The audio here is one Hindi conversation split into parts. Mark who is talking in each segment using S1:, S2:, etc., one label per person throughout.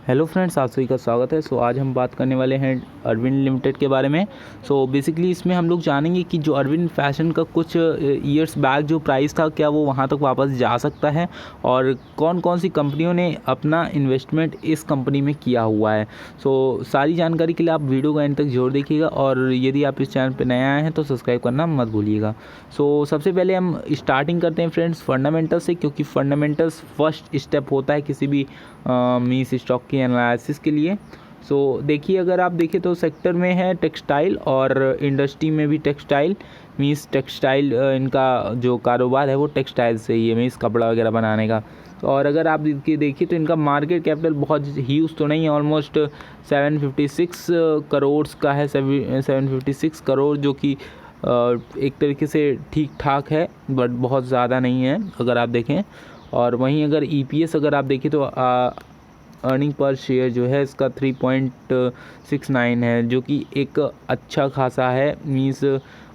S1: हेलो फ्रेंड्स, आप सभी का स्वागत है। आज हम बात करने वाले हैं अरविंद लिमिटेड के बारे में। बेसिकली इसमें हम लोग जानेंगे कि जो अरविंद फैशन का कुछ ईयर्स बैक जो प्राइस था, क्या वो वहाँ तक वापस जा सकता है और कौन कौन सी कंपनियों ने अपना इन्वेस्टमेंट इस कंपनी में किया हुआ है। सारी जानकारी के लिए आप वीडियो को एंड तक जरूर देखिएगा और यदि आप इस चैनल पर नए आए हैं तो सब्सक्राइब करना मत भूलिएगा। सबसे पहले हम स्टार्टिंग करते हैं फ्रेंड्स फंडामेंटल से, क्योंकि फंडामेंटल्स फर्स्ट स्टेप होता है किसी भी मीन्स स्टॉक की एनालिसिस के लिए। देखिए, अगर आप देखें तो सेक्टर में है टेक्सटाइल और इंडस्ट्री में भी टेक्सटाइल मीन्स टेक्सटाइल इनका जो कारोबार है वो टेक्सटाइल से ही है, मीन्स कपड़ा वगैरह बनाने का। और अगर आप देखिए तो इनका मार्केट कैपिटल बहुत ह्यूज तो नहीं है, ऑलमोस्ट 756 करोड़ का है, 756 करोड़, जो कि एक तरीके से ठीक ठाक है बट बहुत ज़्यादा नहीं है अगर आप देखें। और वहीं अगर EPS अगर आप देखें तो अर्निंग पर शेयर जो है इसका 3.69 है, जो कि एक अच्छा खासा है, मीन्स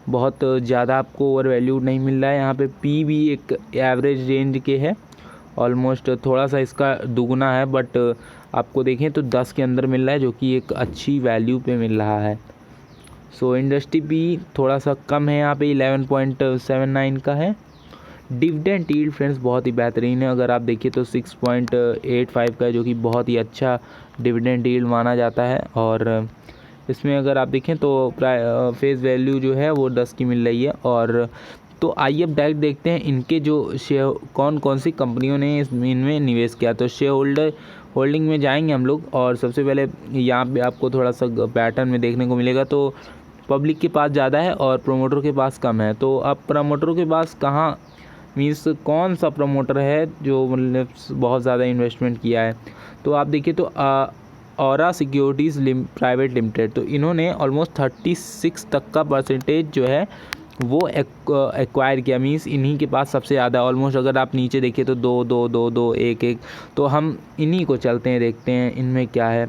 S1: बहुत ज़्यादा आपको ओवर वैल्यू नहीं मिल रहा है। यहाँ पे P भी एक एवरेज रेंज के है, ऑलमोस्ट थोड़ा सा इसका दुगना है, बट आपको देखें तो 10 के अंदर मिल रहा है, जो कि एक अच्छी वैल्यू पे मिल रहा है। इंडस्ट्री भी थोड़ा सा कम है, यहाँ पे 11.79 का है। डिविडेंड यील्ड फ्रेंड्स बहुत ही बेहतरीन है, अगर आप देखिए तो 6.85 का है, जो कि बहुत ही अच्छा डिविडेंड यील्ड माना जाता है। और इसमें अगर आप देखें तो फेस वैल्यू जो है वो 10 की मिल रही है। और तो आइए अब डायरेक्ट देखते हैं इनके जो शेयर कौन कौन सी कंपनियों ने इनमें निवेश किया। तो शेयर होल्डिंग में जाएंगे हम लोग, और सबसे पहले यहाँ पे आपको थोड़ा सा पैटर्न में देखने को मिलेगा। तो पब्लिक के पास ज़्यादा है और प्रोमोटर के पास कम है। तो अब प्रोमोटरों के पास कहाँ, मीन्स कौन सा प्रमोटर है जो मतलब बहुत ज़्यादा इन्वेस्टमेंट किया है। तो आप देखिए तो औरा सिक्योरिटीज़ प्राइवेट लिमिटेड, तो इन्होंने ऑलमोस्ट 36 तक का परसेंटेज जो है वो एक्वायर किया, मीन्स इन्हीं के पास सबसे ज़्यादा ऑलमोस्ट। अगर आप नीचे देखिए तो 2 2 2 2 1 1, तो हम इन्हीं को चलते हैं, देखते हैं इनमें क्या है।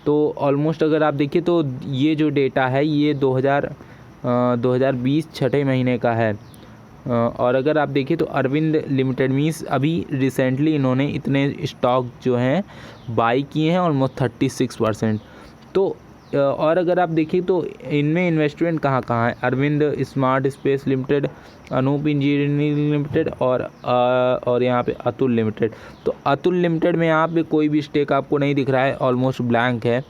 S1: तो ऑलमोस्ट अगर आप देखिए तो ये जो डेटा है ये 2020 छठे महीने का है। और अगर आप देखिए तो अरविंद लिमिटेड मीन्स अभी रिसेंटली इन्होंने इतने स्टॉक जो हैं बाई किए हैं, ऑलमोस्ट 36%। तो और अगर आप देखिए तो इनमें इन्वेस्टमेंट कहाँ कहाँ है, Arvind smart space limited, Anoop engineering limited और यहाँ पे अतुल लिमिटेड। तो अतुल लिमिटेड में यहाँ पे कोई भी स्टेक आपको नहीं दिख रहा है, ऑलमोस्ट ब्लैंक है।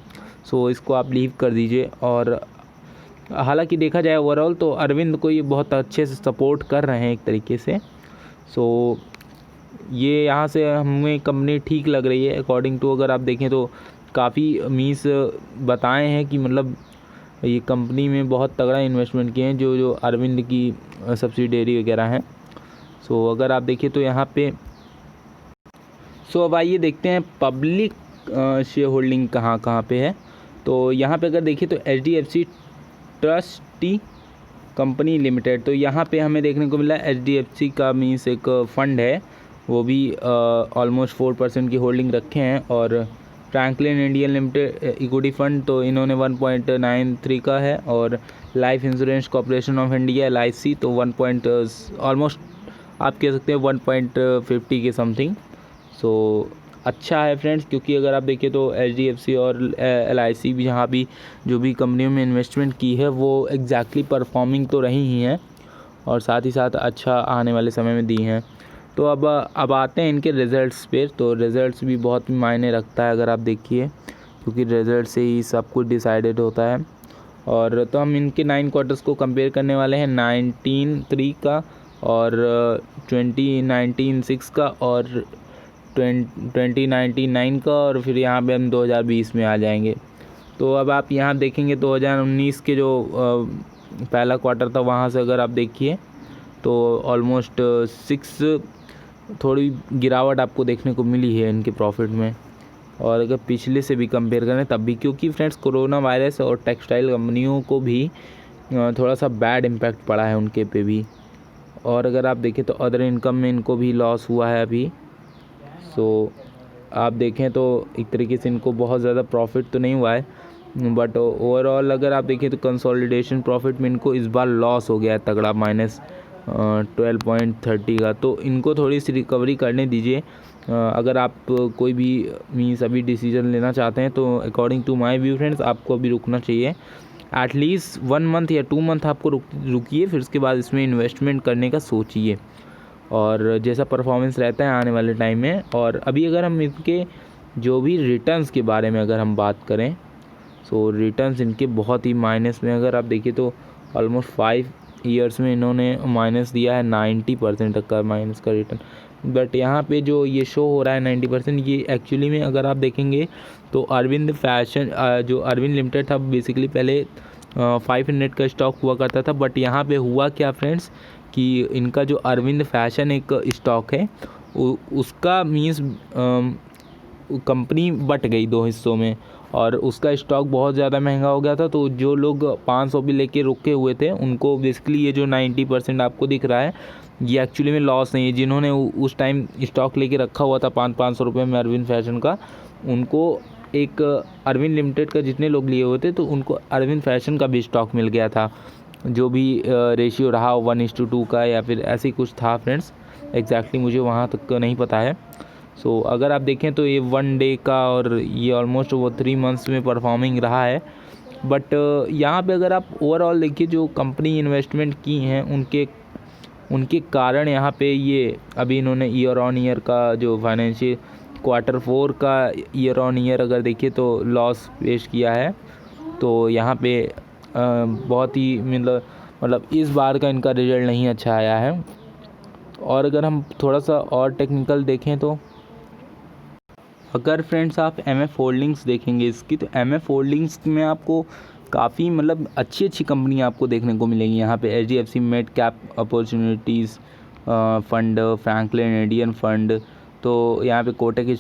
S1: इसको आप लीव कर दीजिए। और हालांकि देखा जाए ओवरऑल तो अरविंद को ये बहुत अच्छे से सपोर्ट कर रहे हैं एक तरीके से। ये यहाँ से हमें कंपनी ठीक लग रही है अकॉर्डिंग टू, अगर आप देखें तो काफ़ी मीन्स बताए हैं कि मतलब ये कंपनी में बहुत तगड़ा इन्वेस्टमेंट किए हैं जो अरविंद की सब्सिडियरी वगैरह हैं। अगर आप देखिए तो यहाँ पे अब आइए देखते हैं पब्लिक शेयर होल्डिंग कहाँ कहाँ पे है। तो यहाँ पे अगर देखिए तो HDFC ट्रस्टी कंपनी लिमिटेड, तो यहाँ पे हमें देखने को मिला HDFC का मीन्स एक फ़ंड है, वो भी ऑलमोस्ट 4% की होल्डिंग रखे हैं। और Franklin Indian limited equity fund, तो इन्होंने 1.93 का है। और life insurance corporation of India LIC, तो ऑलमोस्ट आप कह सकते हैं 1.50 के समथिंग। अच्छा है फ्रेंड्स, क्योंकि अगर आप देखिए तो HDFC और LIC भी यहाँ भी जो भी कंपनियों में इन्वेस्टमेंट की है वो एग्जैक्टली परफॉर्मिंग तो रही ही हैं, और साथ ही साथ अच्छा आने वाले समय में दी हैं। तो अब आते हैं इनके रिज़ल्ट्स पे। तो रिज़ल्ट्स भी बहुत मायने रखता है अगर आप देखिए, क्योंकि रिज़ल्ट से ही सब कुछ डिसाइडेड होता है। और तो हम इनके 9 क्वार्टर्स को कंपेयर करने वाले हैं, 19 का और 2019 का और 2099 का, और फिर यहाँ पे हम 2020 में आ जाएंगे। तो अब आप यहाँ देखेंगे 2019 के जो पहला क्वार्टर था वहाँ से अगर आप देखिए तो ऑलमोस्ट 6 थोड़ी गिरावट आपको देखने को मिली है इनके प्रॉफिट में। और अगर पिछले से भी कंपेयर करें तब भी, क्योंकि फ्रेंड्स कोरोना वायरस और टेक्सटाइल कंपनियों को भी थोड़ा सा बैड इम्पैक्ट पड़ा है उनके पे भी। और अगर आप देखें तो अदर इनकम में इनको भी लॉस हुआ है अभी। आप देखें तो एक तरीके से इनको बहुत ज़्यादा प्रॉफिट तो नहीं हुआ है, बट ओवरऑल अगर आप देखें तो कंसोलिडेशन प्रॉफिट में इनको इस बार लॉस हो गया है तगड़ा, 12.30 का, तो इनको थोड़ी सी रिकवरी करने दीजिए। अगर आप कोई भी मीन्स अभी डिसीजन लेना चाहते हैं तो according to my view friends आपको अभी रुकना चाहिए। एटलीस्ट 1 मंथ या 2 मंथ आपको रुकिए, फिर उसके बाद इसमें इन्वेस्टमेंट करने का सोचिए और जैसा परफॉर्मेंस रहता है आने वाले टाइम में। और अभी अगर हम इनके जो भी रिटर्न्स के बारे में अगर हम बात करें, सो रिटर्न्स इनके बहुत ही माइनस में, अगर आप देखिए तो ऑलमोस्ट 5 ईयर्स में इन्होंने माइनस दिया है 90% तक का माइनस का रिटर्न। बट यहाँ पे जो ये शो हो रहा है 90%, ये एक्चुअली में अगर आप देखेंगे तो अरविंद फैशन जो अरविंद लिमिटेड था बेसिकली पहले 500 का स्टॉक हुआ करता था। बट यहाँ पे हुआ क्या फ्रेंड्स कि इनका जो अरविंद फैशन एक स्टॉक है उसका मीन्स कंपनी बट गई 2 हिस्सों में और उसका स्टॉक बहुत ज़्यादा महंगा हो गया था। तो जो लोग 500 भी लेके रुके हुए थे उनको बेसिकली ये जो 90% आपको दिख रहा है ये एक्चुअली में लॉस नहीं है। जिन्होंने उस टाइम स्टॉक लेके रखा हुआ था 500 रुपये में अरविंद फैशन का, उनको एक अरविंद लिमिटेड का जितने लोग लिए हुए थे तो उनको अरविंद फैशन का भी स्टॉक मिल गया था, जो भी रेशियो रहा 1:2 का या फिर ऐसे ही कुछ था फ्रेंड्स, एग्जैक्टली मुझे वहाँ तक नहीं पता है। सो अगर आप देखें तो ये 1 डे का और ये ऑलमोस्ट वो 3 मंथ्स में परफॉर्मिंग रहा है। बट यहाँ पे अगर आप ओवरऑल देखिए जो कंपनी इन्वेस्टमेंट की हैं उनके कारण यहाँ पे ये अभी इन्होंने ईयर ऑन ईयर का जो फाइनेंशियल Q4 का ईयर ऑन ईयर अगर देखिए तो लॉस पेश किया है। तो यहाँ पे बहुत ही मतलब इस बार का इनका रिजल्ट नहीं अच्छा आया है। और अगर हम थोड़ा सा और टेक्निकल देखें तो अगर फ्रेंड्स आप MF होल्डिंग्स देखेंगे इसकी, तो MF होल्डिंग्स में आपको काफ़ी मतलब अच्छी कंपनी आपको देखने को मिलेंगी। यहाँ पे HDFC mid cap opportunities fund, Franklin Indian fund, तो यहाँ पे कोटक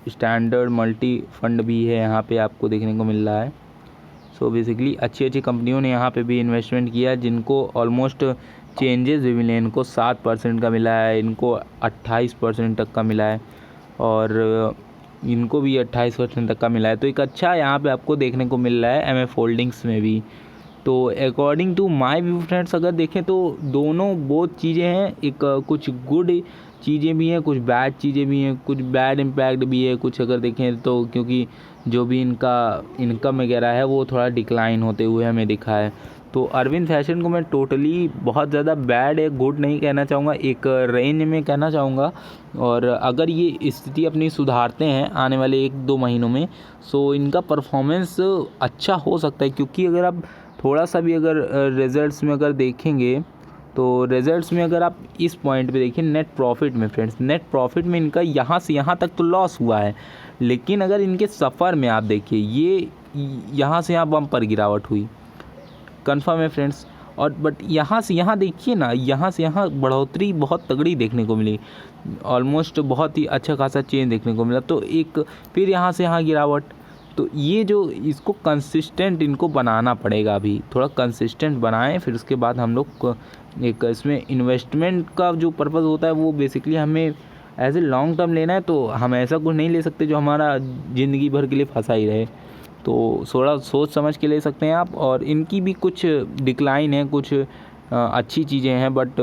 S1: स्टैंडर्ड मल्टी फंड भी है यहाँ पे आपको देखने को मिल रहा है। सो बेसिकली अच्छी कंपनियों ने यहाँ पे भी इन्वेस्टमेंट किया जिनको ऑलमोस्ट चेंजेस भी मिले। इनको 7% का मिला है, इनको 28% तक का मिला है और इनको भी 28% तक का मिला है। तो एक अच्छा यहाँ पे आपको देखने को मिल रहा है MF होल्डिंग्स में भी। तो according to my view friends अगर देखें तो दोनों बहुत चीज़ें हैं, एक कुछ गुड चीज़ें भी हैं, कुछ बैड चीज़ें भी हैं, कुछ बैड इम्पैक्ट भी है कुछ अगर देखें तो, क्योंकि जो भी इनका इनकम वगैरह है वो थोड़ा डिक्लाइन होते हुए हमें दिखा है। तो अरविंद फैशन को मैं टोटली बहुत ज़्यादा बैड या गुड नहीं कहना चाहूँगा, एक रेंज में कहना चाहूँगा। और अगर ये स्थिति अपनी सुधारते हैं आने वाले 1-2 महीनों में, सो इनका परफॉर्मेंस अच्छा हो सकता है। क्योंकि अगर आप थोड़ा सा भी अगर रिज़ल्ट्स में अगर देखेंगे तो रिज़ल्ट्स में अगर आप इस पॉइंट पे देखिए नेट प्रॉफिट में फ्रेंड्स, नेट प्रॉफिट में इनका यहाँ से यहाँ तक तो लॉस हुआ है, लेकिन अगर इनके सफ़र में आप देखिए ये यहाँ से यहाँ बम्पर गिरावट हुई, कंफर्म है फ्रेंड्स। और बट यहाँ से यहाँ देखिए ना, यहाँ से यहाँ बढ़ोतरी बहुत तगड़ी देखने को मिली, ऑलमोस्ट बहुत ही अच्छा खासा चेंज देखने को मिला। तो एक फिर यहाँ से यहाँ गिरावट, तो ये जो इसको कंसिस्टेंट इनको बनाना पड़ेगा, अभी थोड़ा कंसिस्टेंट बनाएं, फिर उसके बाद हम लोग एक इसमें इन्वेस्टमेंट का जो पर्पज़ होता है वो बेसिकली हमें एज ए लॉन्ग टर्म लेना है। तो हम ऐसा कुछ नहीं ले सकते जो हमारा ज़िंदगी भर के लिए फंसा ही रहे, तो थोड़ा सोच समझ के ले सकते हैं आप। और इनकी भी कुछ डिक्लाइन है, कुछ अच्छी चीज़ें हैं, बट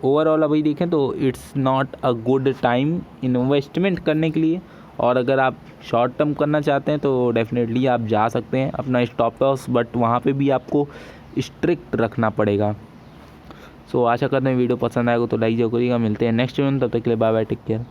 S1: ओवरऑल अभी देखें तो it's not a good time investment करने के लिए। और अगर आप शॉर्ट टर्म करना चाहते हैं तो डेफिनेटली आप जा सकते हैं अपना स्टॉप लॉस, बट वहाँ पे भी आपको स्ट्रिक्ट रखना पड़ेगा। सो आशा करते हैं वीडियो पसंद आएगा तो लाइक जरूर करिएगा। मिलते हैं नेक्स्ट वीडियो में, तब तक के लिए बाय बाय, टेक केयर।